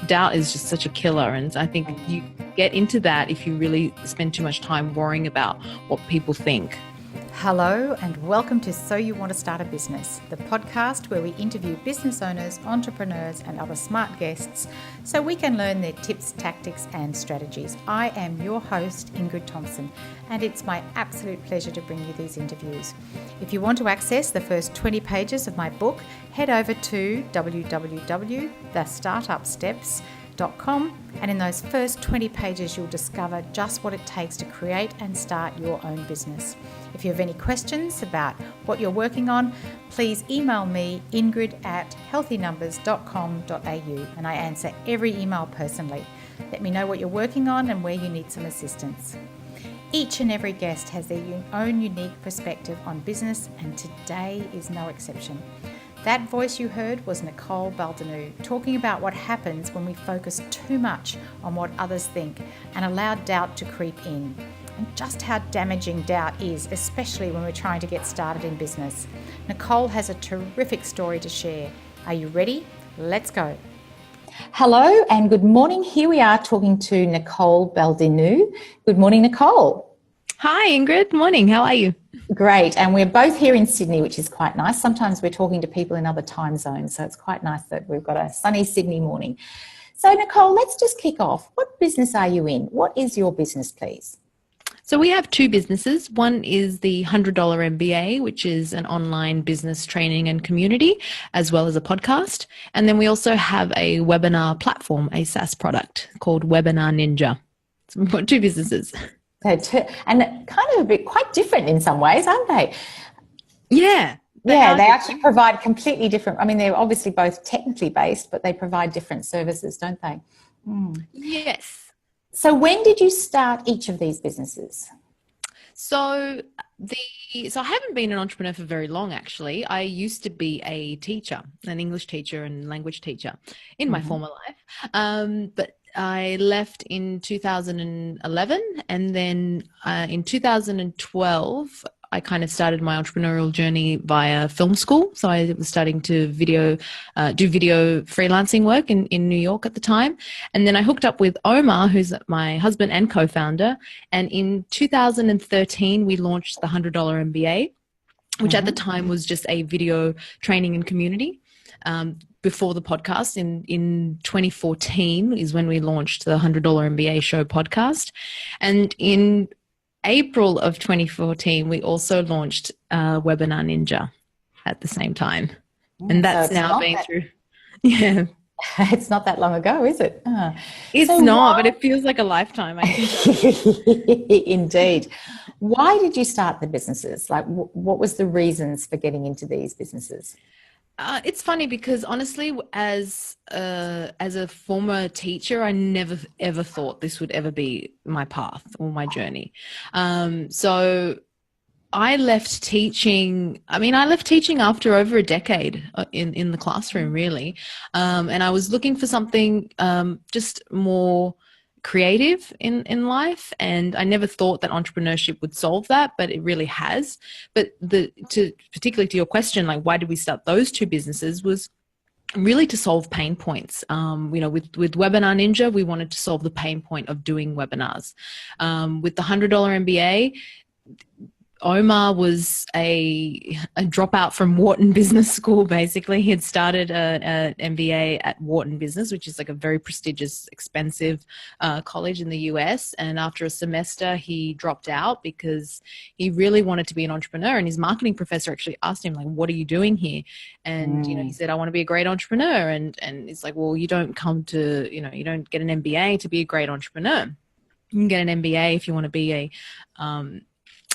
doubt is just such a killer. And I think you get into that if you really spend too much time worrying about what people think. Hello and welcome to So You Want to Start a Business, the podcast where we interview business owners, entrepreneurs and other smart guests so we can learn their tips, tactics and strategies. I am your host, Ingrid Thompson, and it's my absolute pleasure to bring you these interviews. If you want to access the first 20 pages of my book, head over to www.thestartupsteps.com, and in those first 20 pages you'll discover just what it takes to create and start your own business. If you have any questions about what you're working on, please email me ingrid@healthynumbers.com.au, and I answer every email personally. Let me know what you're working on and where you need some assistance. Each and every guest has their own unique perspective on business, and today is no exception. That voice you heard was Nicole Baldinu, talking about what happens when we focus too much on what others think and allow doubt to creep in, and just how damaging doubt is, especially when we're trying to get started in business. Nicole has a terrific story to share. Are you ready? Let's go. Hello and good morning. Here we are talking to Nicole Baldinu. Good morning, Nicole. Hi, Ingrid. Morning. How are you? Great. And we're both here in Sydney, which is quite nice. Sometimes we're talking to people in other time zones, so it's quite nice that we've got a sunny Sydney morning. So, Nicole, let's just kick off. What business are you in? What is your business, please? So we have two businesses. One is the $100 MBA, which is an online business training and community, as well as a podcast. And then we also have a webinar platform, a SaaS product called WebinarNinja. So we've got two businesses. And kind of a bit quite different in some ways, aren't they? Yeah. They actually provide completely different. I mean, they're obviously both technically based, but they provide different services, don't they? Yes. So when did you start each of these businesses? So I haven't been an entrepreneur for very long, actually. I used to be a teacher, an English teacher and language teacher in my former life. But I left in 2011, and then in 2012, I kind of started my entrepreneurial journey via film school. So I was starting to do video freelancing work in New York at the time. And then I hooked up with Omar, who's my husband and co-founder. And in 2013, we launched the $100 MBA, which at the time was just a video training and community. Before the podcast in 2014 is when we launched the $100 MBA show podcast. And in April of 2014, we also launched WebinarNinja at the same time. And that's now been through. Yeah. It's not that long ago, is it? It's not, but it feels like a lifetime. I think. Indeed. Why did you start the businesses? Like, what was the reasons for getting into these businesses? It's funny because honestly, as a former teacher, I never ever thought this would ever be my path or my journey. So I left teaching. I left teaching after over a decade in the classroom, really, and I was looking for something just more creative in life, and I never thought that entrepreneurship would solve that, but it really has. But particularly to your question, like why did we start those two businesses, was really to solve pain points. With WebinarNinja, we wanted to solve the pain point of doing webinars. With the $100 MBA, Omar was a dropout from Wharton Business School, basically. He had started an MBA at Wharton Business, which is like a very prestigious, expensive college in the US. And after a semester, he dropped out because he really wanted to be an entrepreneur. And his marketing professor actually asked him, like, what are you doing here? And, he said, I want to be a great entrepreneur. And it's like, well, you don't come to, you don't get an MBA to be a great entrepreneur. You can get an MBA if you want to be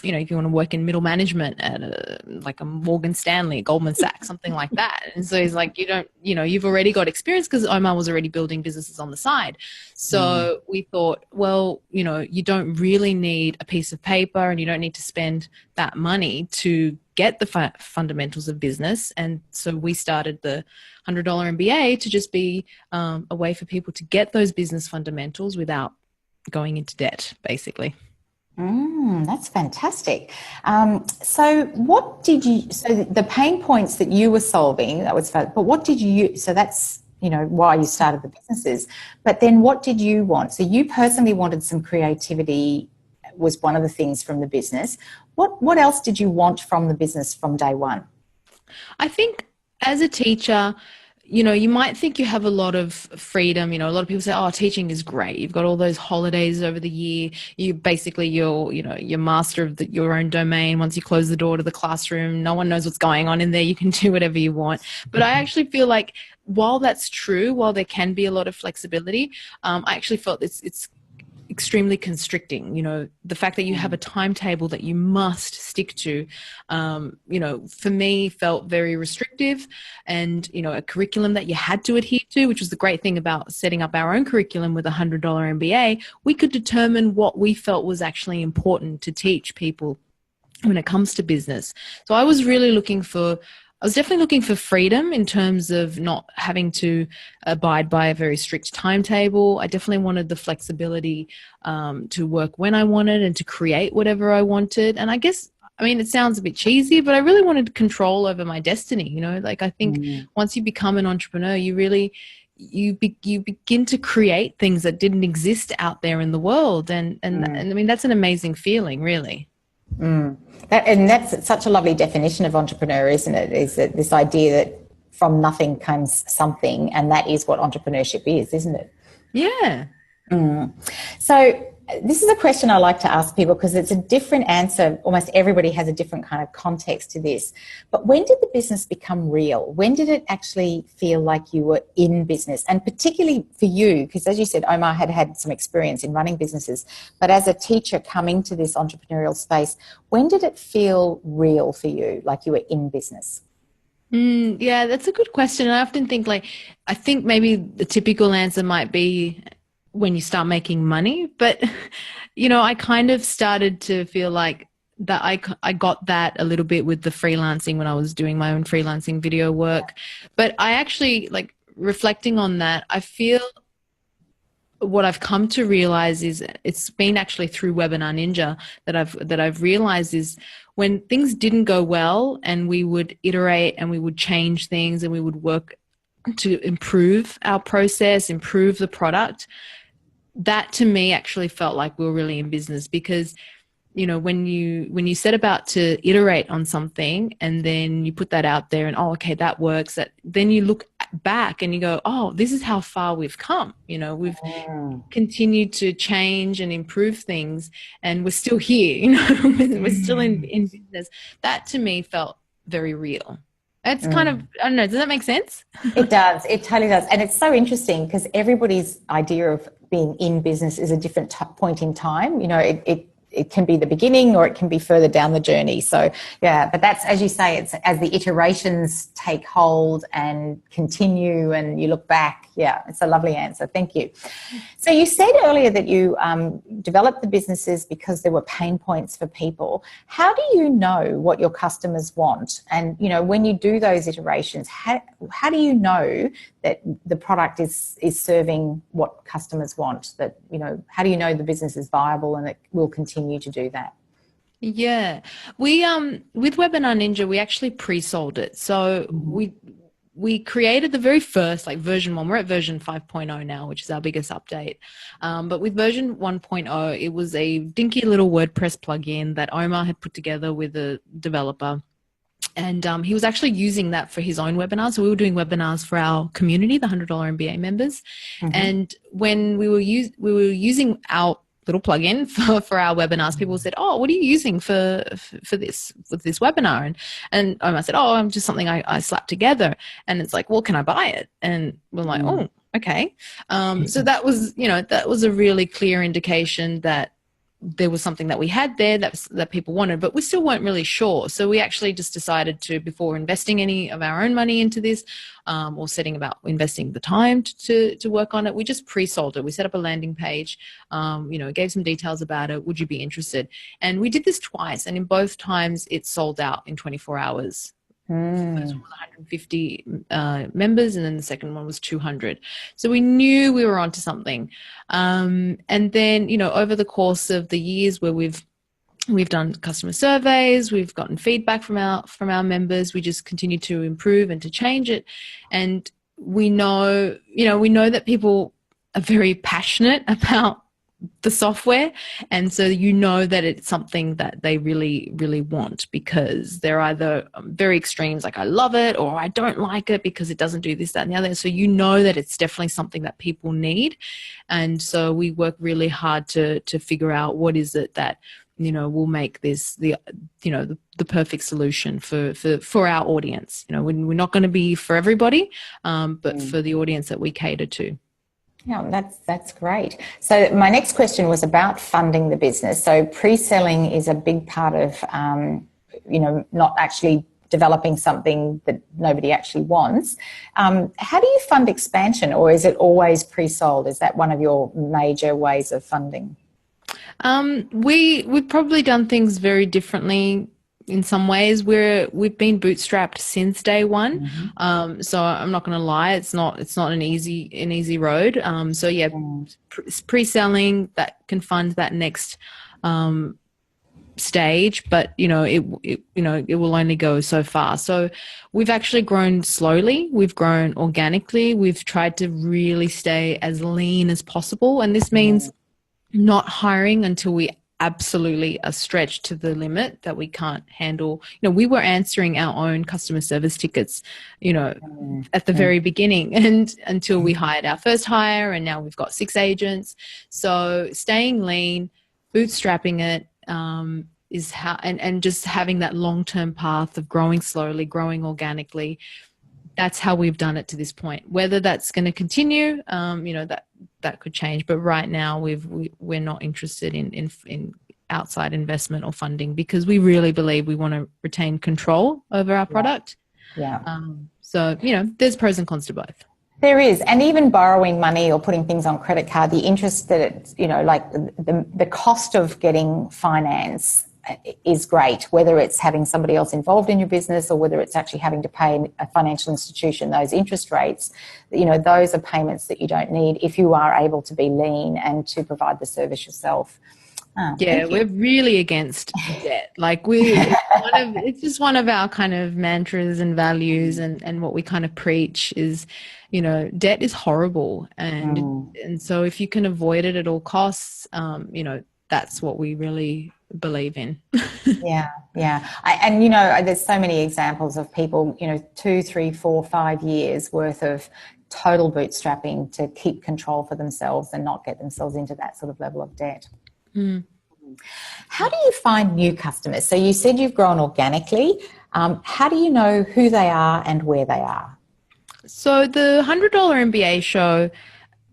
if you want to work in middle management at a Morgan Stanley, a Goldman Sachs, something like that. And so he's like, you've already got experience, because Omar was already building businesses on the side. So we thought, well, you don't really need a piece of paper and you don't need to spend that money to get the fundamentals of business. And so we started the $100 MBA to just be a way for people to get those business fundamentals without going into debt, basically. That's fantastic. So the pain points that you were solving, but what did you, so that's why you started the businesses. But then what did you want? So you personally wanted some creativity, was one of the things from the business. What else did you want from the business from day one? I think as a teacher, you might think you have a lot of freedom. A lot of people say, oh, teaching is great. You've got all those holidays over the year. You're master of your own domain. Once you close the door to the classroom, no one knows what's going on in there. You can do whatever you want. But I actually feel like while that's true, while there can be a lot of flexibility, I actually felt it's extremely constricting. The fact that you have a timetable that you must stick to, for me felt very restrictive, and, a curriculum that you had to adhere to, which was the great thing about setting up our own curriculum with $100 MBA. We could determine what we felt was actually important to teach people when it comes to business. So I was definitely looking for freedom in terms of not having to abide by a very strict timetable. I definitely wanted the flexibility to work when I wanted and to create whatever I wanted. And I guess, it sounds a bit cheesy, but I really wanted control over my destiny. I think once you become an entrepreneur, you begin to create things that didn't exist out there in the world. And that's an amazing feeling, really. That's such a lovely definition of entrepreneur, isn't it? Is that this idea that from nothing comes something, and that is what entrepreneurship is, isn't it? Yeah. So this is a question I like to ask people because it's a different answer. Almost everybody has a different kind of context to this. But when did the business become real? When did it actually feel like you were in business? And particularly for you, because as you said, Omar had some experience in running businesses. But as a teacher coming to this entrepreneurial space, when did it feel real for you, like you were in business? Yeah, that's a good question. I often think I think maybe the typical answer might be when you start making money. But, I kind of started to feel like that I got that a little bit with the freelancing when I was doing my own freelancing video work. But I actually, reflecting on that, I feel what I've come to realize is it's been actually through WebinarNinja that I've realized is when things didn't go well and we would iterate and we would change things and we would work to improve our process, improve the product, that to me actually felt like we were really in business. Because when you set about to iterate on something and then you put that out there and okay, that works, that then you look back and you go, oh, this is how far we've come. We've continued to change and improve things, and we're still here. We're still in business. That to me felt very real. It's kind of, I don't know, does that make sense? It does. It totally does. And it's so interesting because everybody's idea of being in business is a different point in time. It can be the beginning or it can be further down the journey. So, yeah, but that's, as you say, it's as the iterations take hold and continue and you look back. Yeah, it's a lovely answer. Thank you. So you said earlier that you developed the businesses because there were pain points for people. How do you know what your customers want? And, when you do those iterations, how do you know that the product is serving what customers want? That, how do you know the business is viable and it will continue to do that? Yeah, we with WebinarNinja, we actually pre-sold it. So we created the very first version 1. We're at version 5.0 now, which is our biggest update. But with version 1.0, it was a dinky little WordPress plugin that Omar had put together with a developer. And he was actually using that for his own webinars. So we were doing webinars for our community, the $100 MBA members. And when we were using our little plugin for our webinars, people said, oh, what are you using for this webinar? And I said, oh, I'm just something I slapped together. And it's like, well, can I buy it? And we're like, oh, okay. So that was a really clear indication that there was something that we had there that people wanted, but we still weren't really sure. So we actually just decided to, before investing any of our own money into this, or setting about investing the time to work on it, we just pre-sold it. We set up a landing page, gave some details about it. Would you be interested? And we did this twice, and in both times it sold out in 24 hours. The first one was 150 members, and then the second one was 200. So we knew we were onto something. And then, over the course of the years where we've done customer surveys, we've gotten feedback from our members, we just continue to improve and to change it. And we know, we know that people are very passionate about the software, and so that it's something that they really, really want, because they're either very extremes, like I love it, or I don't like it because it doesn't do this, that, and the other. So that it's definitely something that people need, and so we work really hard to figure out what is it that will make this the perfect solution for our audience. We're not going to be for everybody, but for the audience that we cater to. Yeah, that's great. So my next question was about funding the business. So pre-selling is a big part of, not actually developing something that nobody actually wants. How do you fund expansion, or is it always pre-sold? Is that one of your major ways of funding? We've probably done things very differently in some ways. We've been bootstrapped since day one. So I'm not going to lie, it's not an easy road. So yeah, pre-selling that can fund that next stage, but it will only go so far. So we've actually grown slowly, we've grown organically, we've tried to really stay as lean as possible, and this means not hiring until we absolutely are stretched to the limit that we can't handle. We were answering our own customer service tickets, at the very beginning, and until we hired our first hire, and now we've got 6 agents. So staying lean, bootstrapping it, is how, and just having that long-term path of growing slowly, growing organically. That's how we've done it to this point. Whether that's going to continue, that could change. But right now, we're not interested in outside investment or funding, because we really believe we want to retain control over our product. Yeah. So there's pros and cons to both. There is, and even borrowing money or putting things on credit card, the interest that it's, like the cost of getting finance is great, whether it's having somebody else involved in your business or whether it's actually having to pay a financial institution those interest rates. Those are payments that you don't need if you are able to be lean and to provide the service yourself. Yeah, we're really against debt. Like it's just one of our kind of mantras and values, and what we kind of preach is, debt is horrible, and so if you can avoid it at all costs, that's what we really believe in. Yeah. There's so many examples of people, 2, 3, 4, 5 years worth of total bootstrapping to keep control for themselves and not get themselves into that sort of level of debt. How do you find new customers? So you said you've grown organically. How do you know who they are and where they are? So the $100 MBA show,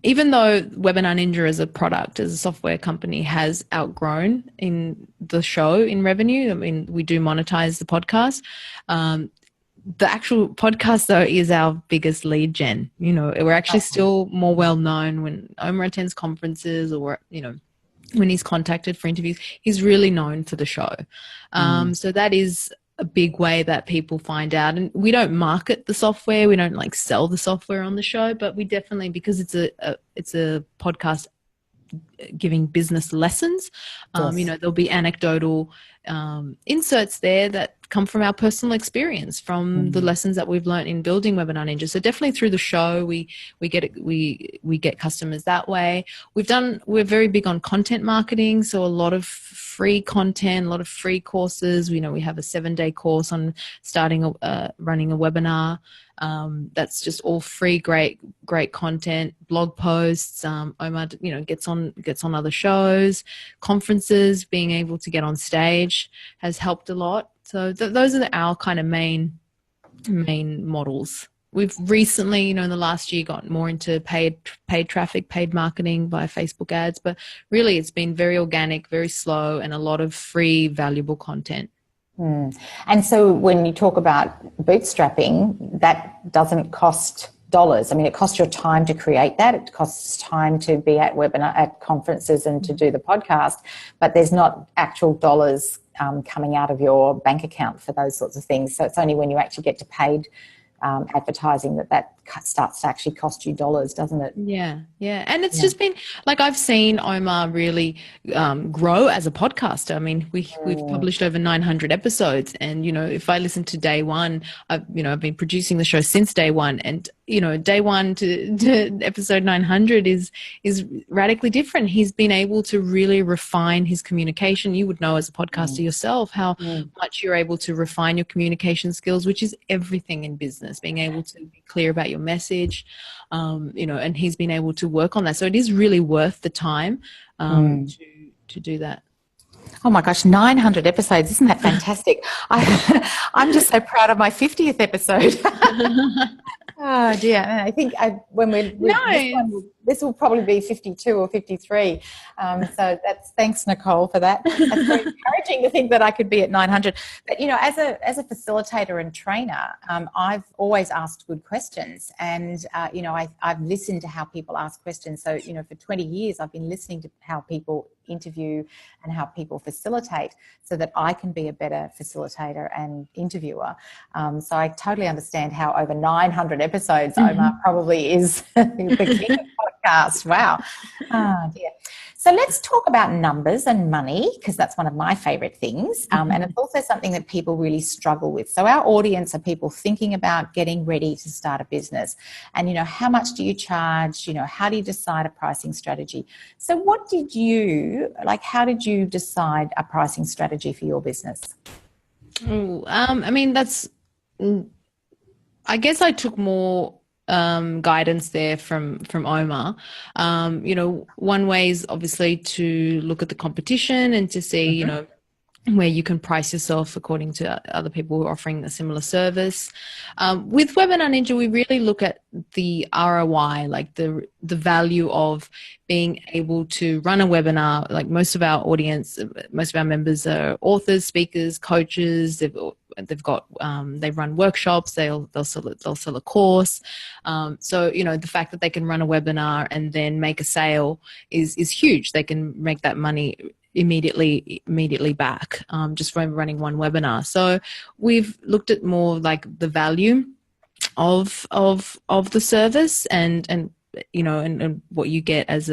even though Webinar Ninja as a product, as a software company, has outgrown in the show in revenue. I mean, we do monetize the podcast. The actual podcast, though, is our biggest lead gen. We're actually still more well-known when Omar attends conferences, or, when he's contacted for interviews, he's really known for the show. So that is a big way that people find out. And we don't market the software. We don't sell the software on the show, but we definitely, because it's a podcast giving business lessons, there'll be anecdotal inserts there that come from our personal experience, from the lessons that we've learned in building Webinar Ninja. So definitely through the show, we get customers that way. We're very big on content marketing, so a lot of free content, a lot of free courses. We have a 7-day course on running a webinar. That's just all free, great content, blog posts. Omar, gets on other shows, conferences. Being able to get on stage has helped a lot. So those are our kind of main models. We've recently, in the last year, got more into paid traffic, paid marketing via Facebook ads, but really it's been very organic, very slow, and a lot of free, valuable content. And so when you talk about bootstrapping, that doesn't cost dollars. I mean, it costs your time to create that. It costs time to be at conferences and to do the podcast, but there's not actual dollars coming out of your bank account for those sorts of things. So it's only when you actually get to paid advertising that starts to actually cost you dollars, doesn't it? Yeah, yeah. And it's just been like I've seen Omar really grow as a podcaster. I mean, we've published over 900 episodes, and if I listen to day one, I've been producing the show since day one, and day one to episode 900 is radically different. He's been able to really refine his communication. You would know as a podcaster yourself how much you're able to refine your communication skills, which is everything in business, being able to be clear about your message, and he's been able to work on that. So it is really worth the time to do that. Oh my gosh, 900 episodes. Isn't that fantastic? I'm just so proud of my 50th episode. Oh dear. I think this will probably be 52 or 53. So thanks, Nicole, for that. That's very encouraging to think that I could be at 900. But, as a facilitator and trainer, I've always asked good questions. And, I've listened to how people ask questions. So, for 20 years, I've been listening to how people interview and how people facilitate so that I can be a better facilitator and interviewer. So I totally understand how over 900 episodes Omar probably is the king of podcasts. Wow. Oh dear. So let's talk about numbers and money, because that's one of my favorite things. And it's also something that people really struggle with. So our audience are people thinking about getting ready to start a business. And, how much do you charge? How do you decide a pricing strategy? So how did you decide a pricing strategy for your business? I guess I took more guidance there from Omar. One way is obviously to look at the competition and to see, where you can price yourself according to other people who are offering a similar service. With Webinar Ninja, we really look at the ROI, like the value of being able to run a webinar. Like most of our audience, most of our members are authors, speakers, coaches. They've got they run workshops. They'll sell a course. So the fact that they can run a webinar and then make a sale is huge. They can make that money immediately back just from running one webinar. So we've looked at more like the value of the service and what you get as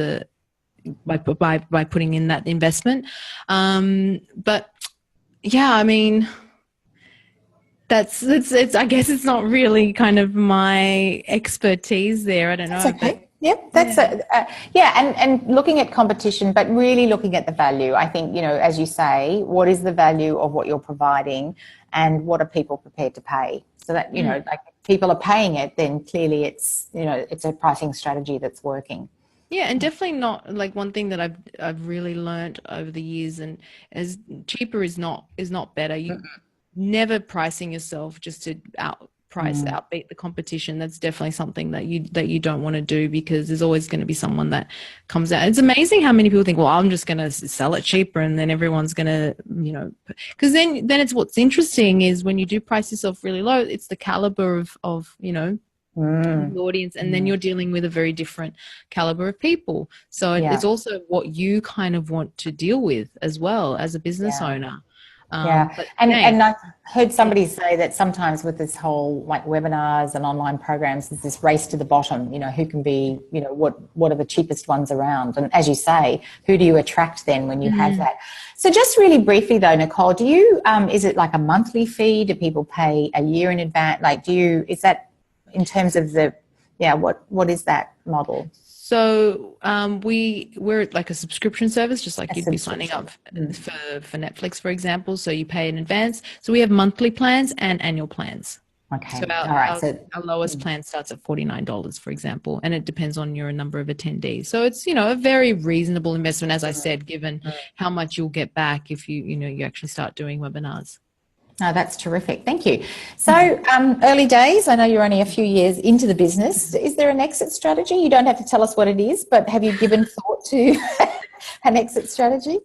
by putting in that investment. But yeah, I mean, it's I guess it's not really kind of my expertise there. I don't know. That's okay. Yep, that's and looking at competition, but really looking at the value. I think, as you say, what is the value of what you're providing and what are people prepared to pay? So that, like if people are paying it, then clearly it's a pricing strategy that's working. Yeah, and definitely not like one thing that I've really learned over the years, and as cheaper is not better. You never pricing yourself just to outbeat the competition. That's definitely something that you don't want to do, because there's always going to be someone that comes out. It's amazing how many people think, well, I'm just going to sell it cheaper, and then everyone's going to, because then it's what's interesting is when you do price yourself really low, it's the caliber of the audience, and then you're dealing with a very different caliber of people. So it's also what you kind of want to deal with as well as a business owner. And I've heard somebody say that sometimes with this whole like webinars and online programs, there's this race to the bottom, who can be, what are the cheapest ones around? And as you say, who do you attract then when you have that? So just really briefly though, Nicole, do you, is it like a monthly fee? Do people pay a year in advance? Like is that in terms of what is that model? So we're like a subscription service, just like you'd be signing up for Netflix, for example. So you pay in advance. So we have monthly plans and annual plans. Okay. So our lowest plan starts at $49, for example, and it depends on your number of attendees. So it's, a very reasonable investment, as I said, given how much you'll get back if you actually start doing webinars. Oh, that's terrific. Thank you. So early days, I know you're only a few years into the business. Is there an exit strategy? You don't have to tell us what it is, but have you given thought to an exit strategy?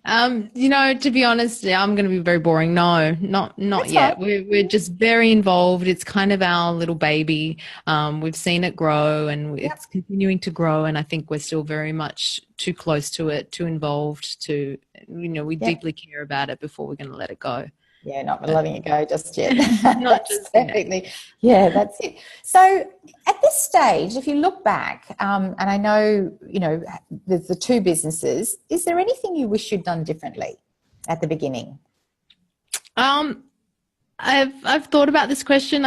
To be honest, I'm going to be very boring. No, not that's yet. Fine. We're just very involved. It's kind of our little baby. We've seen it grow, and it's continuing to grow. And I think we're still very much too close to it, too involved to, we deeply care about it before we're going to let it go. Yeah, not letting it go just yet. Not That's just yet. definitely, yeah, that's it. So at this stage, if you look back, and I know, there's the two businesses, is there anything you wish you'd done differently at the beginning? I've thought about this question.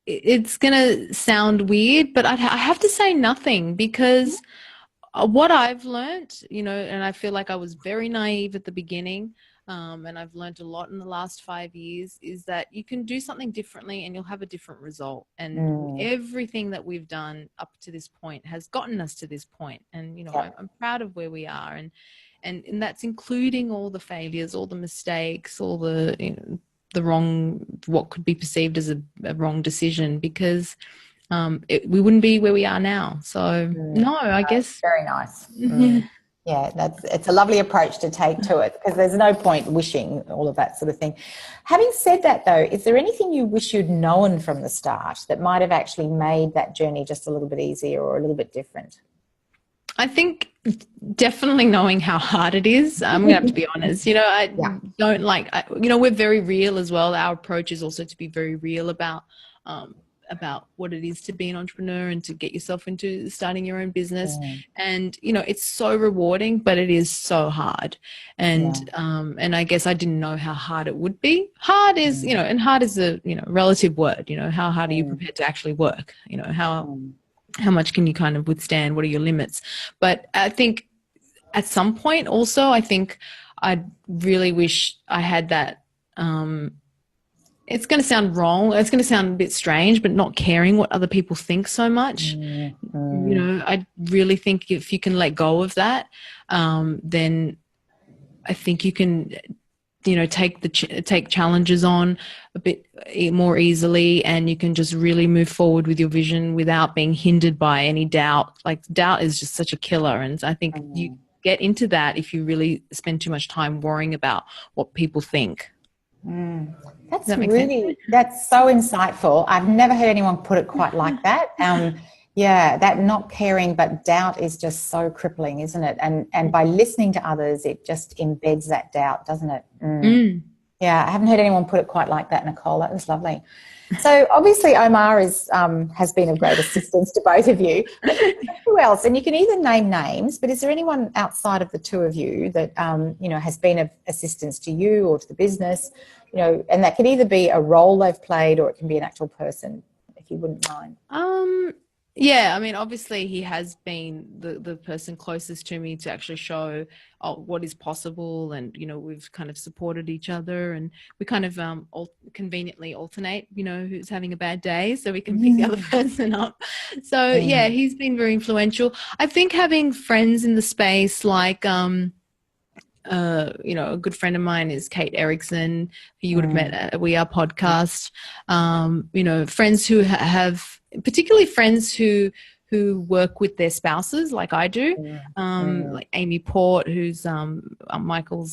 It's gonna sound weird, but I have to say nothing, because what I've learned, and I feel like I was very naive at the beginning, and I've learned a lot in the last 5 years, is that you can do something differently and you'll have a different result. And everything that we've done up to this point has gotten us to this point. And, I'm proud of where we are. And that's including all the failures, all the mistakes, all the, the wrong, what could be perceived as a wrong decision, because we wouldn't be where we are now. So no, I guess. Very nice. Yeah, it's a lovely approach to take to it, because there's no point wishing all of that sort of thing. Having said that, though, is there anything you wish you'd known from the start that might have actually made that journey just a little bit easier or a little bit different? I think definitely knowing how hard it is. I'm going to have to be honest. Don't like, we're very real as well. Our approach is also to be very real about what it is to be an entrepreneur and to get yourself into starting your own business. And, it's so rewarding, but it is so hard. And, and I guess I didn't know how hard it would be. Hard is, and hard is a, relative word, how hard are you prepared to actually work? How much can you kind of withstand? What are your limits? But I think at some point also, I think I really wish I had that, it's going to sound wrong. It's going to sound a bit strange, but not caring what other people think so much. I really think if you can let go of that, then I think you can, take challenges on a bit more easily, and you can just really move forward with your vision without being hindered by any doubt. Like, doubt is just such a killer. And I think you get into that if you really spend too much time worrying about what people think. That's so insightful. I've never heard anyone put it quite like that. Yeah, that not caring, but doubt is just so crippling, isn't it? And by listening to others, it just embeds that doubt, doesn't it? Yeah, I haven't heard anyone put it quite like that, Nicole. That was lovely. So obviously Omar has been of great assistance to both of you. But who else? And you can either name names, but is there anyone outside of the two of you that has been of assistance to you or to the business? And that could either be a role they've played or it can be an actual person, if you wouldn't mind. Yeah, I mean, obviously he has been the person closest to me to actually show what is possible, and we've kind of supported each other, and we kind of conveniently alternate, who's having a bad day, so we can pick the other person up. So yeah, he's been very influential. I think having friends in the space, like a good friend of mine is Kate Erickson, who you would have met at We Are podcast. Friends who have, particularly friends who work with their spouses, like I do, like Amy Port, who's Michael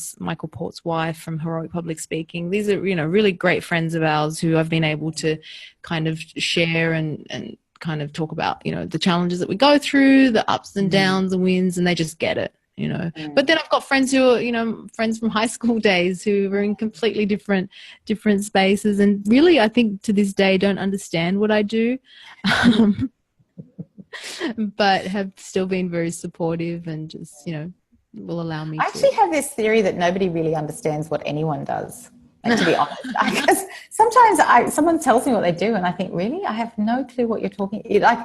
Port's wife from Heroic Public Speaking. These are really great friends of ours who I've been able to kind of share and kind of talk about the challenges that we go through, the ups and downs, the wins, and they just get it. But then I've got friends who are, friends from high school days who are in completely different spaces, and really, I think to this day don't understand what I do, but have still been very supportive and just, will allow me I actually have this theory that nobody really understands what anyone does. To be honest, because sometimes someone tells me what they do and I think, really, I have no clue what you're talking. Like,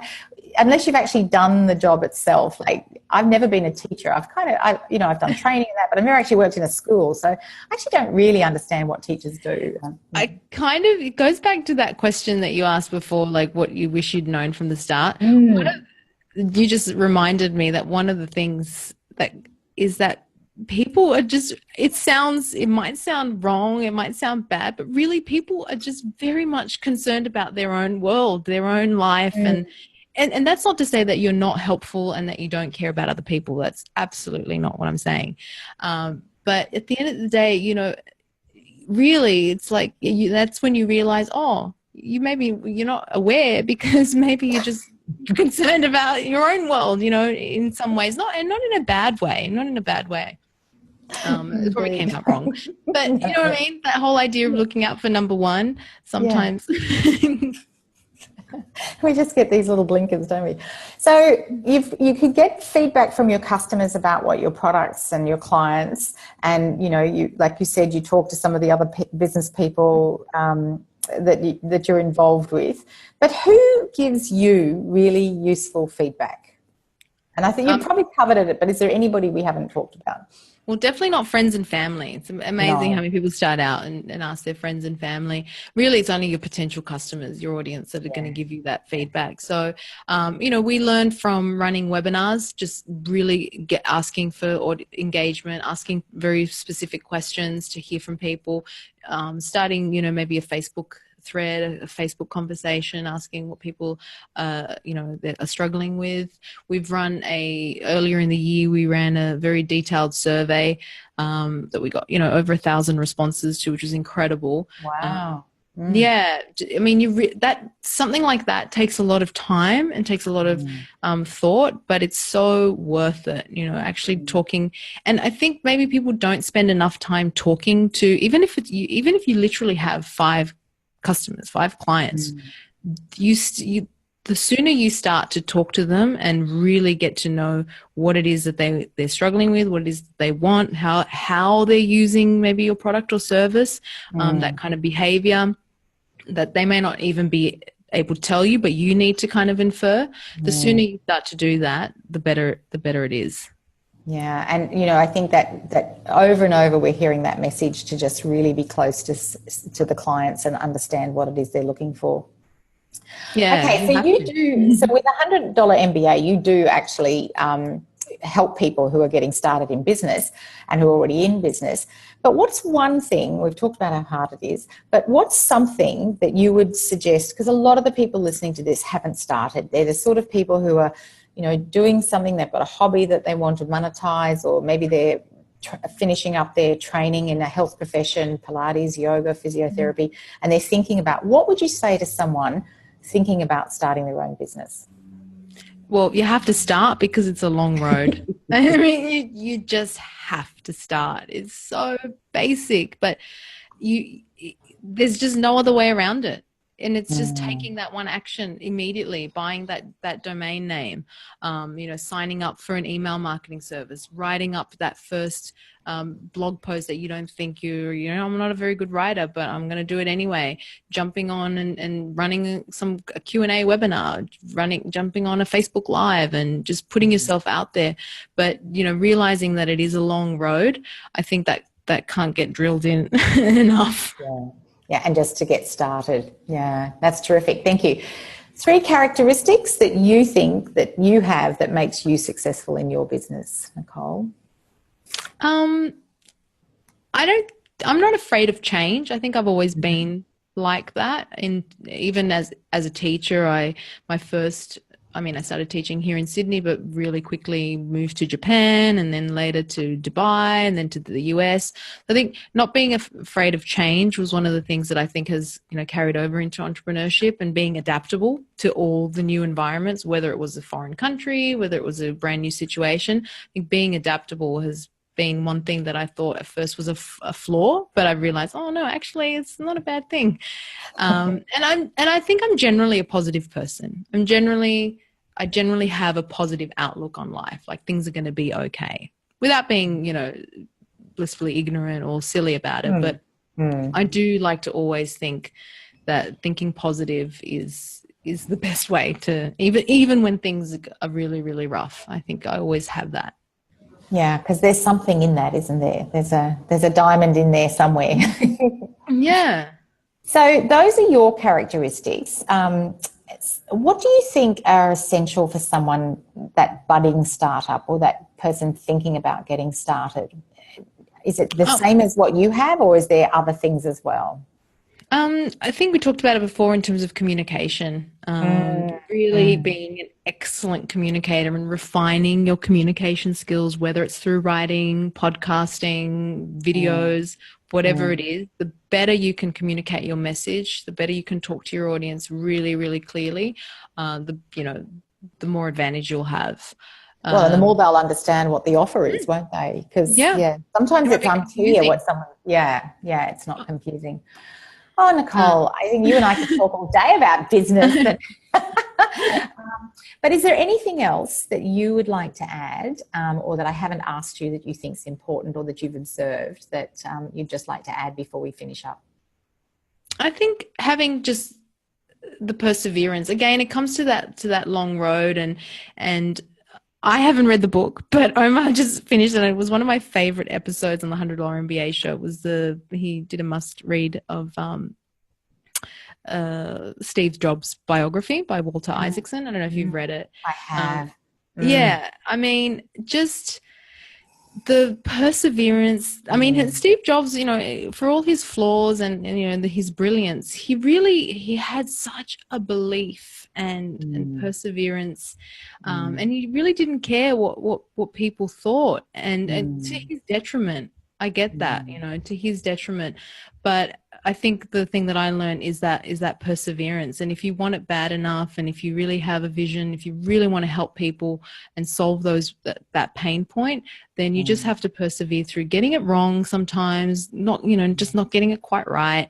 unless you've actually done the job itself. Like, I've never been a teacher. I've done training in that, but I've never actually worked in a school. So I actually don't really understand what teachers do. It goes back to that question that you asked before, like what you wish you'd known from the start. You just reminded me that one of the things that is that people are just, it might sound wrong, it might sound bad, but really people are just very much concerned about their own world, their own life. And that's not to say that you're not helpful and that you don't care about other people. That's absolutely not what I'm saying. But at the end of the day, really it's like that's when you realize, you're not aware because maybe you're just concerned about your own world, in some ways, not in a bad way. It probably came Indeed. out wrong. But you know what I mean? That whole idea of looking out for number one, Yeah. sometimes. We just get these little blinkers, don't we? So you could get feedback from your customers about what your products and your clients, and you, like you said, you talk to some of the other business people that you're involved with. But who gives you really useful feedback? And I think you've probably covered it, but is there anybody we haven't talked about? Well, definitely not friends and family. It's amazing how many people start out and ask their friends and family. Really, it's only your potential customers, your audience, that are going to give you that feedback. So, we learn from running webinars, just really asking for engagement, asking very specific questions to hear from people, starting, maybe a Facebook thread, a Facebook conversation, asking what people, that are struggling with. We've run earlier in the year, we ran a very detailed survey that we got, over 1,000 responses to, which was incredible. Wow. Yeah, I mean, something like that takes a lot of time and takes a lot of thought, but it's so worth it. Actually talking, and I think maybe people don't spend enough time talking to, even if you literally have 5 customers, 5 clients, the sooner you start to talk to them and really get to know what it is that they're struggling with, what it is that they want, how they're using maybe your product or service, that kind of behavior that they may not even be able to tell you, but you need to kind of infer. The sooner you start to do that, the better it is. Yeah, and I think that over and over we're hearing that message to just really be close to the clients and understand what it is they're looking for. Yeah. Okay, so you do. So with $100 MBA, you do actually help people who are getting started in business and who are already in business. But what's one thing, we've talked about how hard it is, but what's something that you would suggest, because a lot of the people listening to this haven't started. They're the sort of people who are doing something, they've got a hobby that they want to monetize, or maybe they're finishing up their training in a health profession, Pilates, yoga, physiotherapy, and they're thinking about, what would you say to someone thinking about starting their own business? Well, you have to start, because it's a long road. I mean, you just have to start. It's so basic, but there's just no other way around it. And it's just taking that one action immediately, buying that domain name, signing up for an email marketing service, writing up that first blog post that you don't think I'm not a very good writer, but I'm going to do it anyway. Jumping on and running a Q&A webinar, jumping on a Facebook Live and just putting yourself out there. But, realizing that it is a long road, I think that can't get drilled in enough. Yeah, and just to get started. Yeah, that's terrific. Thank you. 3 characteristics that you think that you have that makes you successful in your business, Nicole? I'm not afraid of change. I think I've always been like that. And even as a teacher, I started teaching here in Sydney, but really quickly moved to Japan, and then later to Dubai, and then to the US. I think not being afraid of change was one of the things that I think has, carried over into entrepreneurship, and being adaptable to all the new environments, whether it was a foreign country, whether it was a brand new situation. I think being adaptable has been one thing that I thought at first was a flaw, but I realized, oh no, actually it's not a bad thing. And I think I'm generally a positive person. I generally have a positive outlook on life. Like, things are going to be okay, without being, blissfully ignorant or silly about it. But I do like to always think that thinking positive is the best way to, even when things are really, really rough. I think I always have that. Yeah, because there's something in that, isn't there? There's a diamond in there somewhere. Yeah. So those are your characteristics. What do you think are essential for someone, that budding startup or that person thinking about getting started? Is it the same as what you have, or is there other things as well? I think we talked about it before in terms of communication. Really being an excellent communicator and refining your communication skills, whether it's through writing, podcasting, videos, whatever it is. The better you can communicate your message, the better you can talk to your audience really, really clearly, the more advantage you'll have. Well, and the more they'll understand what the offer is, won't they? Because, sometimes it's unclear what someone, it's not confusing. Oh, Nicole, I think you and I could talk all day about business. But is there anything else that you would like to add, or that I haven't asked you that you think is important, or that you've observed that you'd just like to add before we finish up? I think having just the perseverance, again, it comes to that long road, and I haven't read the book, but Omar just finished it. It was one of my favorite episodes on the $100 MBA show. It was he did a must read of Steve Jobs' biography by Walter Isaacson. I don't know if you've read it. I have. Yeah, I mean, just the perseverance. I mean, Steve Jobs, for all his flaws and his brilliance, he had such a belief and perseverance, and he really didn't care what people thought, and to his detriment. I get that, to his detriment, but I think the thing that I learned is that perseverance. And if you want it bad enough, and if you really have a vision, if you really want to help people and solve that pain point, then you just have to persevere through getting it wrong sometimes, just not getting it quite right,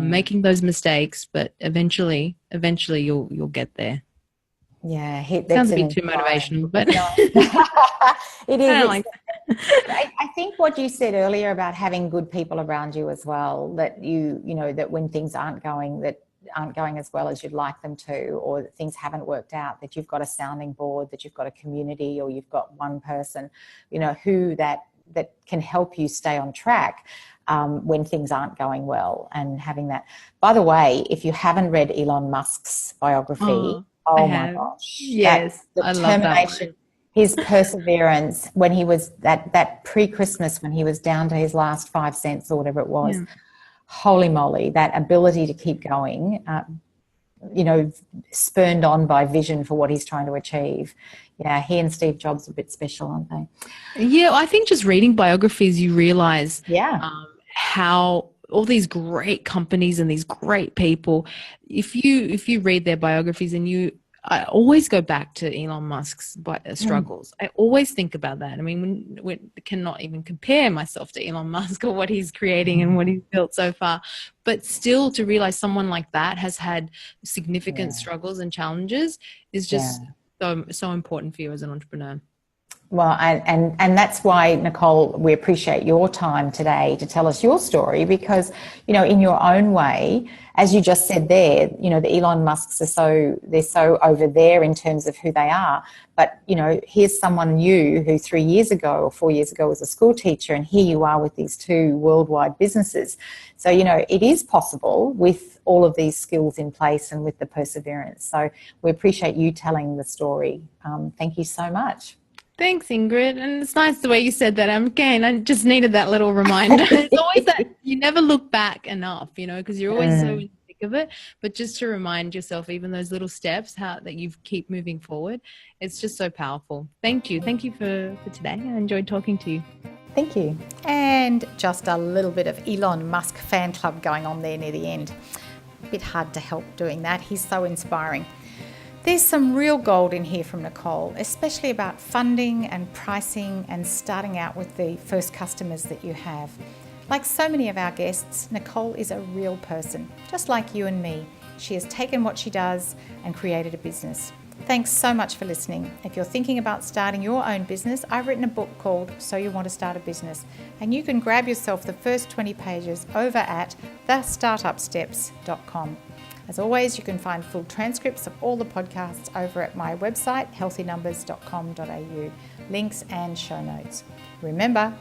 making those mistakes, but eventually you'll get there. Yeah, sounds a bit too motivational, but it is. I think what you said earlier about having good people around you as well, that that when things aren't going as well as you'd like them to, or that things haven't worked out, that you've got a sounding board, that you've got a community, or you've got one person, who that can help you stay on track when things aren't going well, and having that. By the way, if you haven't read Elon Musk's biography, oh my gosh, yes, that determination. His perseverance when he was that pre-Christmas, when he was down to his last 5 cents or whatever it was, holy moly, that ability to keep going, spurned on by vision for what he's trying to achieve. Yeah, he and Steve Jobs are a bit special, aren't they? Yeah, I think just reading biographies, you realize how all these great companies and these great people, if you read their biographies, and I always go back to Elon Musk's struggles. I always think about that. I mean, we cannot even compare myself to Elon Musk or what he's creating and what he's built so far. But still, to realize someone like that has had significant struggles and challenges is just so important for you as an entrepreneur. Well, and that's why, Nicole, we appreciate your time today to tell us your story, because, in your own way, as you just said there, the Elon Musks they're so over there in terms of who they are. But, here's someone new who 3 years ago or 4 years ago was a school teacher, and here you are with these 2 worldwide businesses. So, it is possible with all of these skills in place and with the perseverance. So we appreciate you telling the story. Thank you so much. Thanks, Ingrid. And it's nice the way you said that. I just needed that little reminder. It's always that you never look back enough, because you're always so in the thick of it. But just to remind yourself, even those little steps, that you keep moving forward, it's just so powerful. Thank you. Thank you for today. I enjoyed talking to you. Thank you. And just a little bit of Elon Musk fan club going on there near the end. A bit hard to help doing that. He's so inspiring. There's some real gold in here from Nicole, especially about funding and pricing and starting out with the first customers that you have. Like so many of our guests, Nicole is a real person, just like you and me. She has taken what she does and created a business. Thanks so much for listening. If you're thinking about starting your own business, I've written a book called So You Want to Start a Business, and you can grab yourself the first 20 pages over at thestartupsteps.com. As always, you can find full transcripts of all the podcasts over at my website, healthynumbers.com.au, links and show notes. Remember,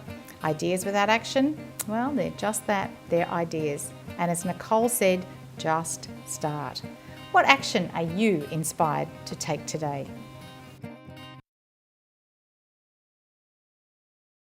ideas without action, well, they're just that, they're ideas. And as Nicole said, just start. What action are you inspired to take today?